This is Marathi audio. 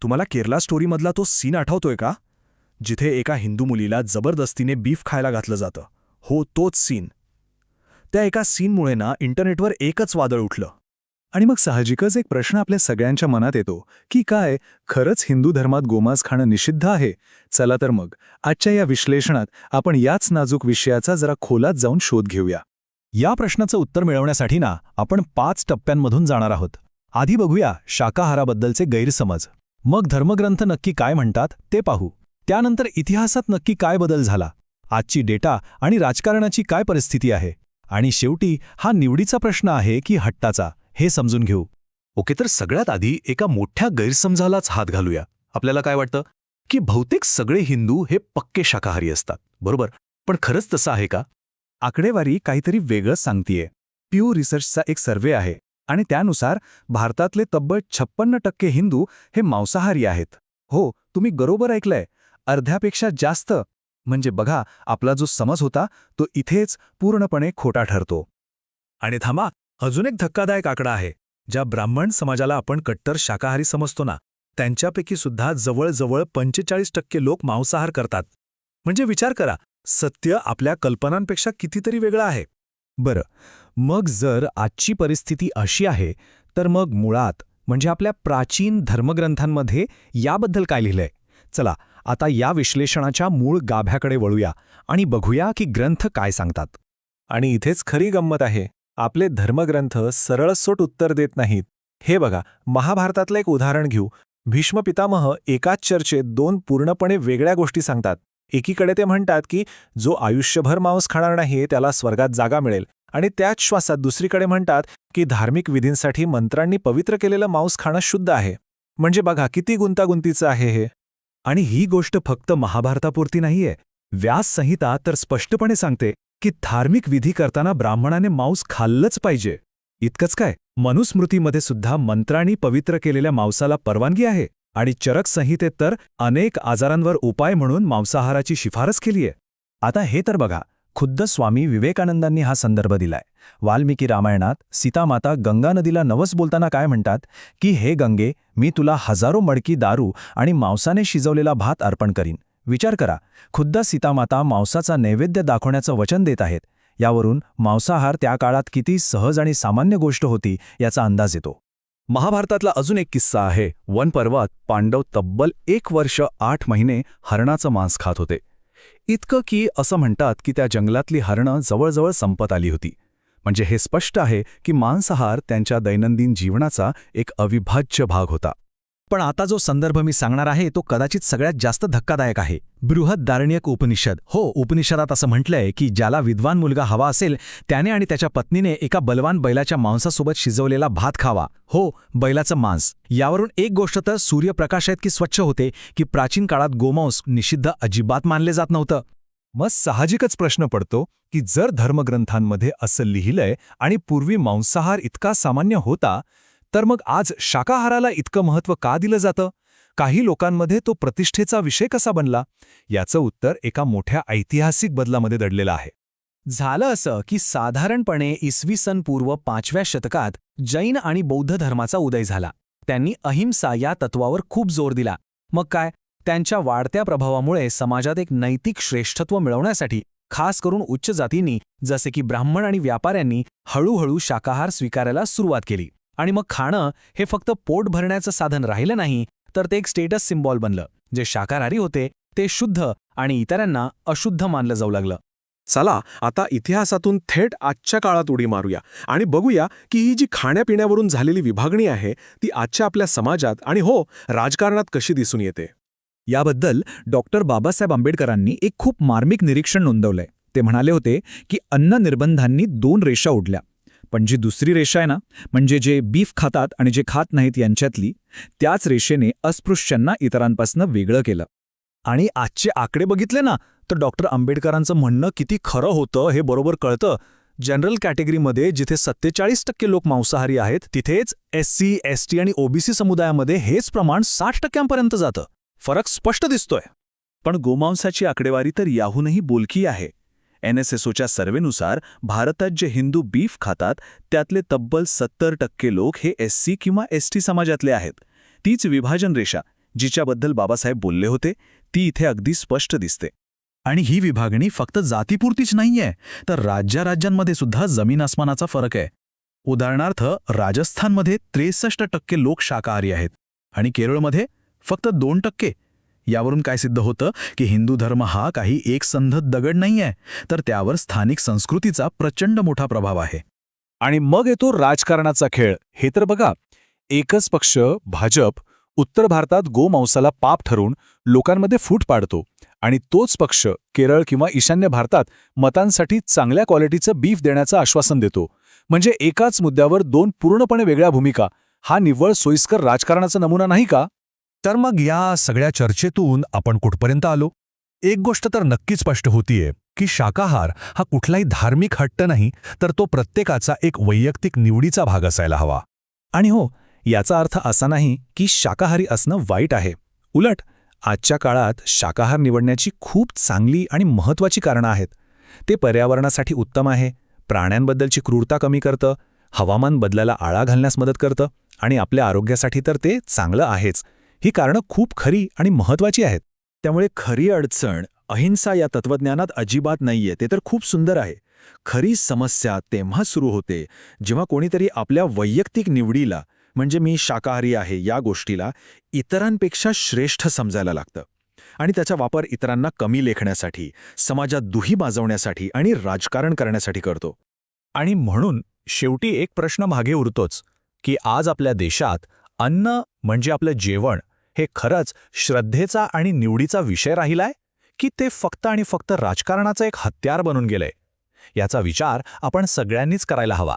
तुम्हाला केरला स्टोरीमधला तो सीन आठवतोय का, जिथे एका हिंदू मुलीला जबरदस्तीने बीफ खायला घातलं जातं? हो, तोच सीन. त्या एका सीनमुळे ना इंटरनेटवर एकच वादळ उठलं. आणि मग साहजिकच एक प्रश्न आपल्या सगळ्यांच्या मनात येतो की काय खरंच हिंदू धर्मात गोमांस खाणं निषिद्ध आहे? चला तर मग आजच्या या विश्लेषणात आपण याच नाजूक विषयाचा जरा खोलात जाऊन शोध घेऊया. या प्रश्नाचं उत्तर मिळवण्यासाठी ना आपण 5 टप्प्यांमधून जाणार आहोत. आधी बघूया शाकाहाराबद्दलचे गैरसमज, मग धर्मग्रंथ नक्की काय म्हणतात ते पाहू, त्यानंतर इतिहासात नक्की काय बदल झाला, आजची डेटा आणि राजकारणाची काय परिस्थिती आहे, आणि शेवटी हा निवडीचा प्रश्न आहे की हट्टाचा, हे समजून घेऊ. ओके, तर सगळ्यात आधी एका मोठ्या गैरसमजालाच हात घालूया. आपल्याला काय वाटतं की बहुतेक सगळे हिंदू हे पक्के शाकाहारी असतात, बरोबर? पण खरंच तसं आहे का? आकडेवारी काहीतरी वेगळंच सांगतीये. प्यू रिसर्चचा एक सर्व्हे आहे आणि त्यानुसार भारतातले तब्बल 56% हिंदू हे मांसाहारी आहेत. हो, तुम्ही बरोबर ऐकलंय, अर्ध्यापेक्षा जास्त. म्हणजे बघा, आपला जो समज होता तो इथेच पूर्णपणे खोटा ठरतो. आणि थांबा, अजून एक धक्कादायक आकडा आहे. ज्या ब्राह्मण समाजाला आपण कट्टर शाकाहारी समजतो ना, त्यांच्यापैकी सुद्धा जवळजवळ 45% लोक मांसाहार करतात. म्हणजे विचार करा, सत्य आपल्या कल्पनांपेक्षा कितीतरी वेगळं आहे. बरं, मग जर आजची परिस्थिती अशी आहे, तर मग मुळात म्हणजे आपल्या प्राचीन धर्मग्रंथांमध्ये याबद्दल काय लिहिलंय? चला आता या विश्लेषणाच्या मूळ गाभ्याकडे वळूया आणि बघूया की ग्रंथ काय सांगतात. आणि इथेच खरी गंमत आहे. आपले धर्मग्रंथ सरळसोट उत्तर देत नाहीत. हे बघा, महाभारतातलं एक उदाहरण घेऊ. भीष्म पितामह एकाच चर्चेत 2 पूर्णपणे वेगळ्या गोष्टी सांगतात. एकीकडे ते म्हणतात की जो आयुष्यभर मांस खाणार नाही त्याला स्वर्गात जागा मिळेल, आणि त्याच श्वासात दुसरीकडे म्हणतात की धार्मिक विधींसाठी मंत्रांनी पवित्र केलेलं मांस खाणं शुद्ध आहे. म्हणजे बघा किती गुंतागुंतीचं आहे हे. आणि ही गोष्ट फक्त महाभारतापुरती नाहीये. व्यास संहिता तर स्पष्टपणे सांगते की धार्मिक विधी करताना ब्राह्मणाने मांस खाल्लंच पाहिजे. इतकंच काय, मनुस्मृतीमध्ये सुद्धा मंत्रांनी पवित्र केलेल्या मांसाला परवानगी आहे, आणि चरक संहितेत तर अनेक आजारांवर उपाय म्हणून मांसाहाराची शिफारस केलीये. आता हे तर बघा, खुद्द स्वामी विवेकानंदांनी हा संदर्भ दिलाय. वाल्मिकी रामायणात सीतामाता गंगा नदीला नवस बोलताना काय म्हणतात की हे गंगे, मी तुला हजारो मडकी दारू आणि मांसाने शिजवलेला भात अर्पण करीन. विचार करा, खुद्द सीतामाता मांसाचा नैवेद्य दाखवण्याचं वचन देत आहेत. यावरून मांसाहार त्या काळात किती सहज आणि सामान्य गोष्ट होती याचा अंदाज येतो. महाभारतातला अजून एक किस्सा आहे. वन पर्वात पांडव तब्बल 1 वर्ष 8 महिने हरणाचं मांस खात होते. इतकं की असं म्हणतात की त्या जंगलातली हरणं जवळजवळ संपत आली होती. म्हणजे हे स्पष्ट आहे की मांसाहार त्यांच्या दैनंदिन जीवनाचा एक अविभाज्य भाग होता. पण आता जो संदर्भ मी सांगणार आहे तो कदाचित सगळ्यात जास्त धक्कादायक आहे. बृहदारण्यक उपनिषद. हो, उपनिषदात असं म्हटलंय की ज्याला विद्वान मुलगा हवा असेल त्याने आणि त्याच्या पत्नीने एका बलवान बैलाच्या मांसासोबत शिजवलेला भात खावा. हो, बैलाचं मांस. यावरून एक गोष्ट तर सूर्यप्रकाश इतकी स्वच्छ होते की प्राचीन काळात गोमांस निषिद्ध अजिबात मानले जात नव्हतं. मग साहजिकच प्रश्न पडतो की जर धर्मग्रंथांमध्ये असं लिहिलंय आणि पूर्वी मांसाहार इतका सामान्य होता, तर मग आज शाकाहाराला इतकं महत्त्व का दिलं जातं? काही लोकांमध्ये तो प्रतिष्ठेचा विषय कसा बनला? याचं उत्तर एका मोठ्या ऐतिहासिक बदलामध्ये दडलेलं आहे. झालं असं की साधारणपणे इसवी सन पूर्व 5व्या शतकात जैन आणि बौद्ध धर्माचा उदय झाला. त्यांनी अहिंसा या तत्वावर खूप जोर दिला. मग काय, त्यांच्या वाढत्या प्रभावामुळे समाजात एक नैतिक श्रेष्ठत्व मिळवण्यासाठी खास करून उच्च जातींनी जसे की ब्राह्मण आणि व्यापाऱ्यांनी हळूहळू शाकाहार स्वीकारायला सुरुवात केली. आणि मग खाणं हे फक्त पोट भरण्याचं साधन राहिलं नाही, तर ते एक स्टेटस सिम्बॉल बनलं. जे शाकाहारी होते ते शुद्ध आणि इतरांना अशुद्ध मानलं जाऊ लागलं. चला आता इतिहासातून थेट आजच्या काळात उडी मारूया आणि बघूया की ही जी खाण्यापिण्यावरून झालेली विभागणी आहे ती आजच्या आपल्या समाजात आणि हो, राजकारणात कशी दिसून येते. याबद्दल डॉक्टर बाबासाहेब आंबेडकरांनी एक खूप मार्मिक निरीक्षण नोंदवलंय. ते म्हणाले होते की अन्न निर्बंधांनी 2 रेषा ओढल्या, पण जी दुसरी रेषा आहे ना, म्हणजे जे बीफ खातात आणि जे खात नाहीत यांच्यातली, त्याच रेषेने अस्पृश्यांना इतरांपासून वेगळं केलं. आणि आजचे आकडे बघितले ना, तर डॉक्टर आंबेडकरांचं म्हणणं किती खरं होतं हे बरोबर कळतं. जनरल कॅटेगरीमध्ये जिथे 47% लोक मांसाहारी आहेत, तिथेच SC, ST आणि OBC समुदायामध्ये हेच प्रमाण 60% जातं. फरक स्पष्ट दिसतोय. पण गोमांसाची आकडेवारी तर याहूनही बोलकी आहे. NSSOच्या सर्व्हेनुसार भारतात जे हिंदू बीफ खातात त्यातले तब्बल 70% लोक हे SC किंवा ST समाजातले आहेत. तीच विभाजन रेषा जिच्याबद्दल बाबासाहेब बोलले होते ती इथे अगदी स्पष्ट दिसते. आणि ही विभागणी फक्त जातीपुरतीच नाहीये, तर राज्यांमध्ये सुद्धा जमीन आसमानाचा फरक आहे. उदाहरणार्थ राजस्थानमध्ये 63% लोक शाकाहारी आहेत आणि केरळमध्ये फक्त 2%. यावरून काय सिद्ध होतं की हिंदू धर्म हा काही एकसंध दगड नाहीये, तर त्यावर स्थानिक संस्कृतीचा प्रचंड मोठा प्रभाव आहे. आणि मग येतो राजकारणाचा खेळ. हे तर बघा, एकच पक्ष भाजप उत्तर भारतात गोमांसाला पाप ठरवून लोकांमध्ये फूट पाडतो आणि तोच पक्ष केरळ किंवा ईशान्य भारतात मतांसाठी चांगल्या क्वालिटीचं बीफ देण्याचं आश्वासन देतो. म्हणजे एकाच मुद्द्यावर दोन पूर्णपणे वेगळ्या भूमिका. हा निव्वळ सोयीस्कर राजकारणाचा नमुना नाही का? तर मग या सगळ्या चर्चेतून आपण कुठपर्यंत आलो? एक गोष्ट तर नक्कीच स्पष्ट होतीये की शाकाहार हा कुठलाही धार्मिक हट्ट नाही, तर तो प्रत्येकाचा एक वैयक्तिक निवडीचा भाग असायला हवा. आणि हो, याचा अर्थ असा नाही की शाकाहारी असणं वाईट आहे. उलट आजच्या काळात शाकाहार निवडण्याची खूप चांगली आणि महत्त्वाची कारणं आहेत. ते पर्यावरणासाठी उत्तम आहे, प्राण्यांबद्दलची क्रूरता कमी करतं, हवामान बदलाला आळा घालण्यास मदत करतं आणि आपल्या आरोग्यासाठी तर ते चांगलं आहेच. ही कारणं खूप खरी आणि महत्त्वाची आहेत. त्यामुळे खरी अडचण अहिंसा या तत्वज्ञानात अजिबात नाहीये, ते तर खूप सुंदर आहे. खरी समस्या तेव्हा सुरू होते जेव्हा कोणीतरी आपल्या वैयक्तिक निवडीला, म्हणजे मी शाकाहारी आहे या गोष्टीला इतरांपेक्षा श्रेष्ठ समजायला लागतं आणि त्याचा वापर इतरांना कमी लेखण्यासाठी, समाजात दुही माजवण्यासाठी आणि राजकारण करण्यासाठी करतो. आणि म्हणून शेवटी एक प्रश्न मागे उरतोच की आज आपल्या देशात अन्न म्हणजे आपलं जेवण हे खरंच श्रद्धेचा आणि निवडीचा विषय राहिलाय, की ते फक्त आणि फक्त राजकारणाचं एक हत्यार बनून गेलंय? याचा विचार आपण सगळ्यांनीच करायला हवा.